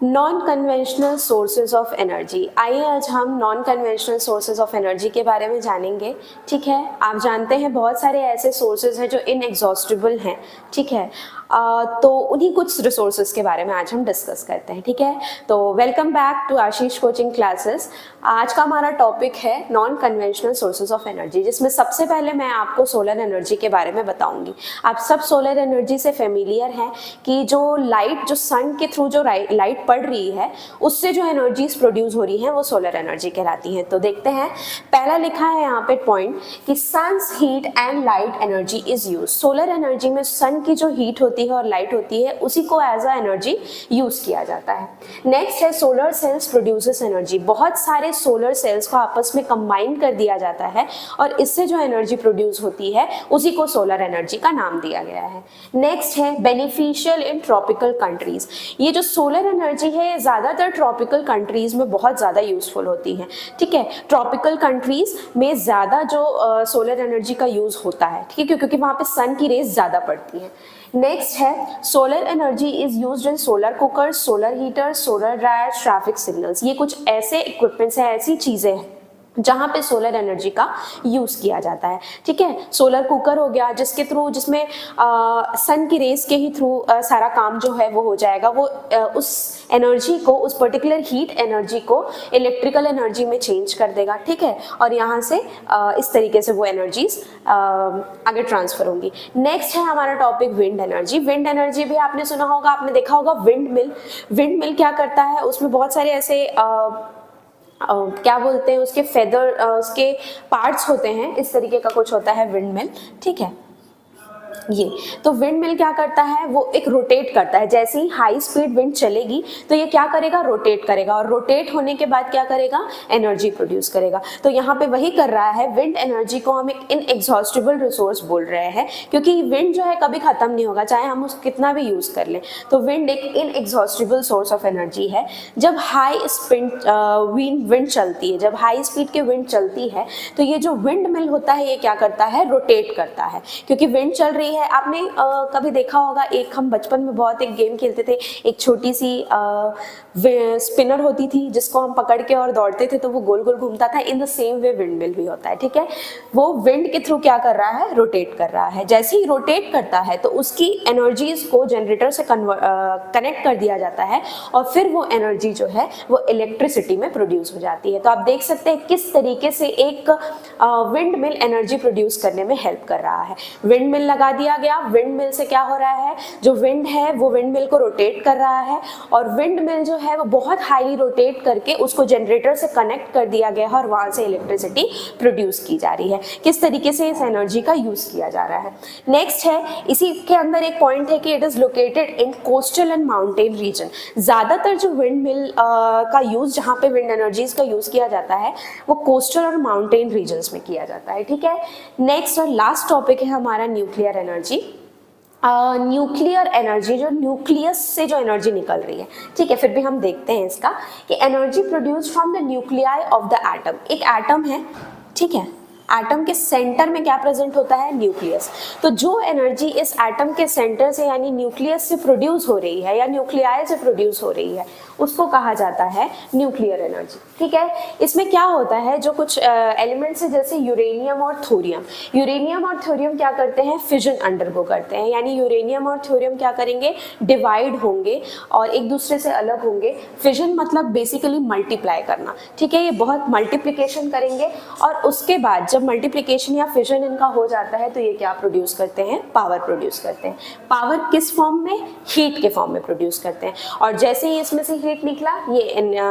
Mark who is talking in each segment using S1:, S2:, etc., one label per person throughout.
S1: Non conventional sources of energy. आइए आज हम non conventional sources of energy के बारे में जानेंगे। ठीक है, आप जानते हैं बहुत सारे ऐसे सोर्सेज हैं जो इनएग्जॉस्टिबल हैं। ठीक है, तो उन्हीं कुछ रिसोर्सेज के बारे में आज हम डिस्कस करते हैं। ठीक है, तो welcome back to Ashish coaching classes. आज का हमारा टॉपिक है non conventional sources of energy, जिसमें सबसे पहले मैं आपको सोलर एनर्जी के बारे में बताऊंगी। आप सब सोलर एनर्जी से फेमिलियर हैं कि जो लाइट, जो सन के थ्रू जो लाइट पड़ रही है, उससे जो एनर्जीज प्रोड्यूस हो रही हैं वो सोलर एनर्जी कहलाती हैं। तो देखते हैं, पहला लिखा है यहाँ पे पॉइंट कि sun's heat and light energy is use. Solar energy में सन की जो हीट होती है और लाइट होती है, उसी को एज अ एनर्जी यूज किया जाता है। नेक्स्ट है सोलर सेल्स प्रोड्यूसेस एनर्जी। बहुत सारे सोलर सेल्स को आपस में कंबाइन कर दिया जाता है और इससे जो एनर्जी प्रोड्यूस होती है उसी को सोलर एनर्जी का नाम दिया गया है। नेक्स्ट है बेनिफिशियल इन ट्रॉपिकल कंट्रीज। ये जो सोलर एनर्जी है ज्यादातर ट्रॉपिकल कंट्रीज में बहुत ज्यादा यूजफुल होती है। ठीक है, ट्रॉपिकल कंट्रीज में ज्यादा जो सोलर एनर्जी का यूज होता है, ठीक है, क्योंकि वहां पे सन की रेज ज्यादा पड़ती है। नेक्स्ट है solar energy is used in solar cooker, solar heater, solar dryer, traffic signals. ये कुछ ऐसे इक्विपमेंट्स हैं, ऐसी चीजें हैं जहां पे सोलर एनर्जी का यूज किया जाता है। ठीक है, सोलर कुकर हो गया जिसके थ्रू, जिसमें सन की रेस के ही थ्रू सारा काम जो है वो हो जाएगा। वो उस एनर्जी को, उस पर्टिकुलर हीट एनर्जी को इलेक्ट्रिकल एनर्जी में चेंज कर देगा। ठीक है, और यहाँ से इस तरीके से वो एनर्जीज आगे ट्रांसफर होंगी। नेक्स्ट है हमारा topic wind energy. Wind energy भी आपने सुना होगा, आपने देखा होगा विंड मिल। विंड मिल क्या करता है, उसमें बहुत सारे ऐसे क्या बोलते हैं, उसके फेदर, उसके पार्ट्स होते हैं, इस तरीके का कुछ होता है विंड मिल। ठीक है, ये तो विंड मिल क्या करता है, वो एक रोटेट करता है। जैसे ही हाई स्पीड विंड चलेगी तो ये क्या करेगा, रोटेट करेगा, और रोटेट होने के बाद क्या करेगा, एनर्जी प्रोड्यूस करेगा। तो यहाँ पे वही कर रहा है। विंड एनर्जी को हम एक इनएग्जॉस्टिबल रिसोर्स बोल रहे हैं, क्योंकि विंड जो है कभी खत्म नहीं होगा, चाहे हम उसको कितना भी यूज कर लें। तो विंड एक इनएग्जॉस्टिबल सोर्स ऑफ एनर्जी है। जब हाई स्पीड विंड चलती है, जब हाई स्पीड की विंड चलती है, तो ये जो विंड मिल होता है ये क्या करता है, रोटेट करता है। क्योंकि विंड चल रही है, आपने कभी देखा होगा, एक हम बचपन में बहुत एक गेम खेलते थे, एक छोटी सी स्पिनर होती थी जिसको हम पकड़ के और दौड़ते थे तो वो गोल गोल घूमता था। In the same way wind mill भी होता है। ठीक है, वो विंड के थ्रू क्या कर रहा है, रोटेट कर रहा है। जैसे ही रोटेट करता है तो उसकी एनर्जीज को जनरेटर से कनेक्ट कर दिया जाता है और फिर वो एनर्जी जो है वो इलेक्ट्रिसिटी में प्रोड्यूस हो जाती है। तो आप देख सकते हैं किस तरीके से एक विंड मिल एनर्जी प्रोड्यूस करने में हेल्प कर रहा है। विंड मिल लगा दिया गया, विंड मिल से क्या हो रहा है, जो विंड है वो विंड मिल को रोटेट कर रहा है, और विंड मिल जो है वो बहुत हाईली रोटेट करके उसको जनरेटर से कनेक्ट कर दिया गया है और वहां से इलेक्ट्रिसिटी प्रोड्यूस की जा रही है। किस तरीके से इस एनर्जी का यूज किया जा रहा है। नेक्स्ट है, इसी के अंदर एक पॉइंट है कि it is located in coastal and mountain region. ज्यादातर जो विंड मिल का यूज, जहाँ पे विंड एनर्जीज का यूज किया जाता है, वो कोस्टल और माउंटेन रीजन में किया जाता है। ठीक है, नेक्स्ट और लास्ट टॉपिक है हमारा न्यूक्लियर एनर्जी। न्यूक्लियर एनर्जी, जो न्यूक्लियस से जो एनर्जी निकल रही है। ठीक है, फिर भी हम देखते हैं इसका कि energy produce from the nuclei of the atom. एक एटम है, ठीक है, एटम के सेंटर में क्या प्रेजेंट होता है, न्यूक्लियस। तो जो एनर्जी इस एटम के सेंटर से यानी न्यूक्लियस से प्रोड्यूस हो रही है या न्यूक्लियाई से प्रोड्यूस हो रही है, उसको कहा जाता है न्यूक्लियर एनर्जी। ठीक है, इसमें क्या होता है, जो कुछ एलिमेंट्स है जैसे यूरेनियम और थोरियम। यूरेनियम और थोरियम क्या करते हैं, फिजन अंडरगो करते हैं, यानी यूरेनियम और थोरियम क्या करेंगे, डिवाइड होंगे और एक दूसरे से अलग होंगे। फिजन मतलब बेसिकली मल्टीप्लाई करना। ठीक है, ये बहुत मल्टीप्लिकेशन करेंगे और उसके बाद जब मल्टीप्लिकेशन या फिजन इनका हो जाता है तो ये क्या प्रोड्यूस करते हैं, पावर प्रोड्यूस करते हैं। पावर किस फॉर्म में, हीट के फॉर्म में प्रोड्यूस करते हैं, और जैसे ही इसमें से हीट निकला ये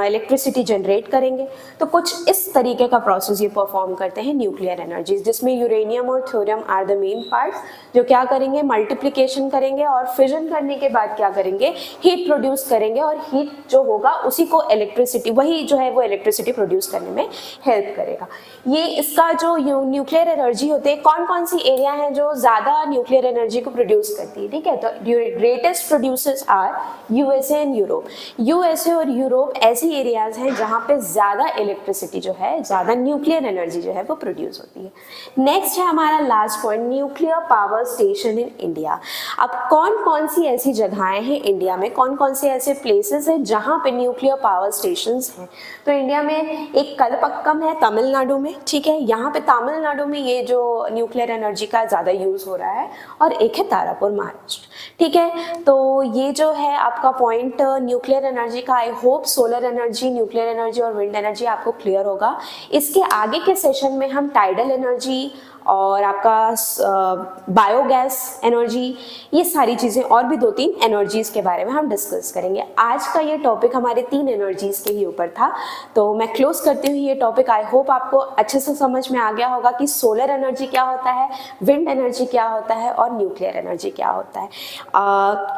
S1: इलेक्ट्रिसिटी जनरेट करेंगे। तो कुछ इस तरीके का प्रोसेस ये परफॉर्म करते हैं न्यूक्लियर एनर्जीज, जिसमें यूरेनियम और thorium are the main parts, जो क्या करेंगे, मल्टीप्लिकेशन करेंगे और फिजन करने के बाद क्या करेंगे, हीट प्रोड्यूस करेंगे, और हीट जो होगा उसी को इलेक्ट्रिसिटी, वही जो है वो इलेक्ट्रिसिटी प्रोड्यूस करने में हेल्प करेगा। ये इसका जो जो न्यूक्लियर एनर्जी होती है, कौन कौन सी एरिया हैं जो ज़्यादा न्यूक्लियर एनर्जी को प्रोड्यूस करती है, ठीक है। तो greatest producers are USA and Europe. USA और यूरोप ऐसी एरियाज हैं जहाँ पे ज़्यादा इलेक्ट्रिसिटी जो है, ज़्यादा न्यूक्लियर एनर्जी जो है वो प्रोड्यूस होती है। नेक्स्ट है हमारा last point, nuclear power station in India. अब कौन कौन सी ऐसी जगहें हैं इंडिया में, कौन कौन से ऐसे प्लेसेस हैं जहाँ पे न्यूक्लियर पावर स्टेशंस हैं। तो इंडिया में एक कलपक्कम है तमिलनाडु में, ठीक है, यहाँ पे तमिलनाडु में ये जो न्यूक्लियर एनर्जी का ज़्यादा यूज़ हो रहा है, और एक है तारापुर महाराष्ट्र, ठीक है। तो ये जो है आपका पॉइंट न्यूक्लियर एनर्जी का, I hope solar energy, nuclear energy और विंड एनर्जी आपको क्लियर होगा। इसके आगे के सेशन में हम टाइडल एनर्जी और आपका बायोगैस एनर्जी, ये सारी चीज़ें और भी 2-3 एनर्जीज़ के बारे में हम डिस्कस करेंगे। आज का ये टॉपिक हमारे 3 एनर्जीज़ के ही ऊपर था, तो मैं क्लोज करती हूँ ये टॉपिक। आई होप आपको अच्छे से समझ में आ गया होगा कि सोलर एनर्जी क्या होता है, विंड एनर्जी क्या होता है और न्यूक्लियर एनर्जी क्या होता है।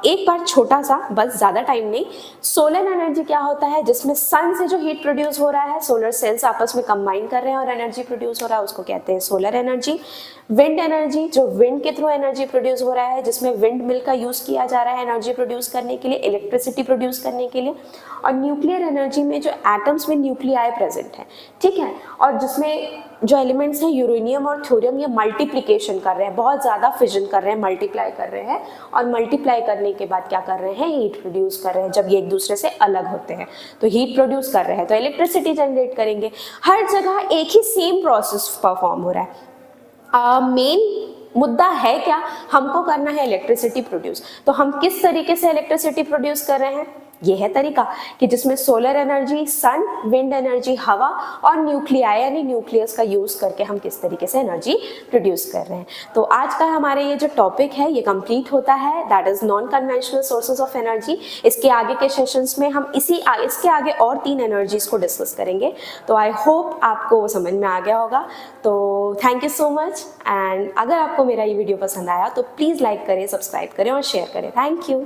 S1: एक बार छोटा सा, बस ज़्यादा टाइम नहीं, सोलर एनर्जी क्या होता है, जिसमें सन से जो हीट प्रोड्यूस हो रहा है, सोलर सेल्स आपस में कंबाइन कर रहे हैं और एनर्जी प्रोड्यूस हो रहा है, उसको कहते हैं सोलर एनर्जी। विंड एनर्जी, जो विंड के थ्रू एनर्जी प्रोड्यूस हो रहा है, जिसमें विंड मिल का यूज किया जा रहा है एनर्जी प्रोड्यूस करने के लिए, इलेक्ट्रिसिटी प्रोड्यूस करने के लिए। और न्यूक्लियर एनर्जी में जो एटम्स में न्यूक्लियाई प्रेजेंट है, ठीक है, और जिसमें जो एलिमेंट्स हैं यूरेनियम और थोरियम, ये मल्टीप्लिकेशन कर रहे हैं, बहुत ज़्यादा फिजन कर रहे हैं, मल्टीप्लाई कर रहे हैं, और मल्टीप्लाई करने के बाद क्या कर रहे हैं, हीट प्रोड्यूस कर रहे हैं। जब ये एक दूसरे से अलग होते हैं तो हीट प्रोड्यूस कर रहे हैं, तो इलेक्ट्रिसिटी जनरेट करेंगे। हर जगह एक ही सेम प्रोसेस परफॉर्म हो रहा है। मेन मुद्दा है क्या, हमको करना है इलेक्ट्रिसिटी प्रोड्यूस। तो हम किस तरीके से इलेक्ट्रिसिटी प्रोड्यूस कर रहे हैं, ये है तरीका कि जिसमें सोलर एनर्जी, सन, विंड एनर्जी, हवा और न्यूक्लियाई यानी न्यूक्लियस का यूज करके हम किस तरीके से एनर्जी प्रोड्यूस कर रहे हैं। तो आज का हमारे ये जो टॉपिक है ये कंप्लीट होता है, that is non conventional sources of energy. इसके आगे के सेशंस में हम इसके आगे और 3 एनर्जीज को डिस्कस करेंगे। तो आई होप आपको वो समझ में आ गया होगा। तो thank you so much, and अगर आपको मेरा ये वीडियो पसंद आया तो प्लीज़ लाइक करें, सब्सक्राइब करें और शेयर करें। Thank you.